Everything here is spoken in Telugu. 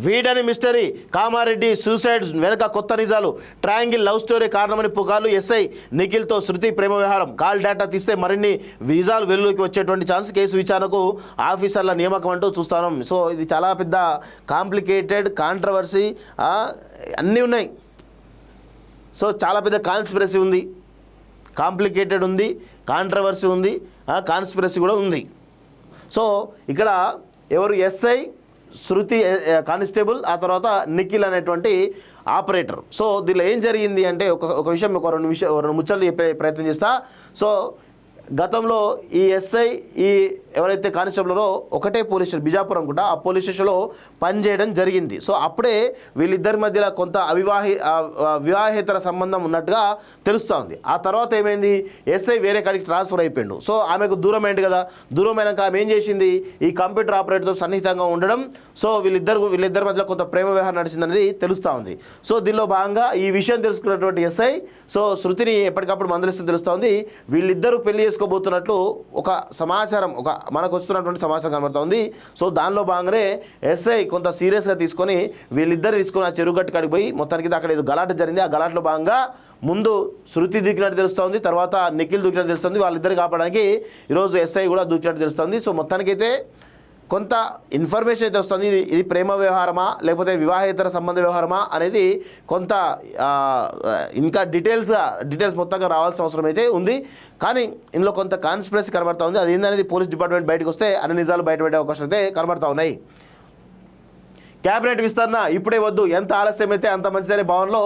వీడని మిస్టరీ, కామారెడ్డి సూసైడ్ వెనుక కొత్త నిజాలు, ట్రయాంగిల్ లవ్ స్టోరీ కారణమని పుకార్లు, ఎస్ఐ నిఖిల్తో శృతి ప్రేమ వ్యవహారం, కాల్ డేటా తీస్తే మరిన్ని నిజాలు వెలుగులోకి వచ్చేటువంటి ఛాన్స్, కేసు విచారణకు ఆఫీసర్ల నియామకం అంటూ చూస్తాం. సో ఇది చాలా పెద్ద కాంప్లికేటెడ్ కాంట్రవర్సీ అన్నీ ఉన్నాయి. సో చాలా పెద్ద కాన్స్పిరసీ ఉంది, కాంప్లికేటెడ్ ఉంది, కాంట్రవర్సీ ఉంది, కాన్స్పిరసీ కూడా ఉంది. సో ఇక్కడ ఎవరు ఎస్ఐ శృతి కానిస్టేబుల్, ఆ తర్వాత నిఖిల్ అనేటువంటి ఆపరేటర్. సో దీనిలో ఏం జరిగింది అంటే ఒక విషయం, రెండు ముచ్చట్లు చెప్పే ప్రయత్నం చేస్తా. సో గతంలో ఈ ఎస్ఐ ఈ ఎవరైతే కానిస్టేబుల్లో ఒకటే పోలీస్ స్టేషన్, బిజాపురం కూడా, ఆ పోలీస్ స్టేషన్లో పనిచేయడం జరిగింది. సో అప్పుడే వీళ్ళిద్దరి మధ్యలో కొంత వివాహేతర సంబంధం ఉన్నట్టుగా తెలుస్తూ ఉంది. ఆ తర్వాత ఏమైంది, ఎస్ఐ వేరే కాడికి ట్రాన్స్ఫర్ అయిపోయిండు. సో ఆమెకు దూరం అయింది కదా, దూరం అయినాక ఆమె ఏం చేసింది, ఈ కంప్యూటర్ ఆపరేటర్తో సన్నిహితంగా ఉండడం. సో వీళ్ళిద్దరి మధ్యలో కొంత ప్రేమ వ్యవహారం నడిచిందనేది తెలుస్తూ ఉంది. సో దీనిలో భాగంగా ఈ విషయం తెలుసుకున్నటువంటి ఎస్ఐ సో శృతిని ఎప్పటికప్పుడు మందలిస్తూ తెలుస్తూ ఉంది. వీళ్ళిద్దరూ పెళ్లి చేసుకోబోతున్నట్లు ఒక సమాచారం, మనకు వస్తున్నటువంటి సమాచారం కనబడుతూ ఉంది. సో దానిలో భాగంగానే ఎస్ఐ కొంత సీరియస్గా తీసుకొని వీళ్ళిద్దరు తీసుకొని ఆ చెరువుగట్టు కాడికి పోయి మొత్తానికి అక్కడ ఏదో గలాట జరిగింది. ఆ గలాట్లో భాగంగా ముందు శృతి దూకినట్టు తెలుస్తుంది, తర్వాత నిఖిల్ దూకినట్టు తెలుస్తుంది. వాళ్ళిద్దరు కాపాడడానికి ఈరోజు ఎస్ఐ కూడా దూకినట్టు తెలుస్తుంది. సో మొత్తానికైతే కొంత ఇన్ఫర్మేషన్ అయితే వస్తుంది. ఇది ప్రేమ వ్యవహారమా లేకపోతే వివాహేతర సంబంధ వ్యవహారమా అనేది కొంత ఇంకా డీటెయిల్స్ మొత్తంగా రావాల్సిన అవసరం అయితే ఉంది. కానీ ఇందులో కొంత కాన్స్పిరసీ కనబడతా ఉంది. అది ఏందనేది పోలీస్ డిపార్ట్మెంట్ బయటకు వస్తే అన్ని నిజాలు బయటపెట్టే అవకాశం అయితే కనబడతా ఉన్నాయి. క్యాబినెట్ విస్తరణ ఇప్పుడే వద్దు, ఎంత ఆలస్యం అయితే అంత మంచిదనే భావనలో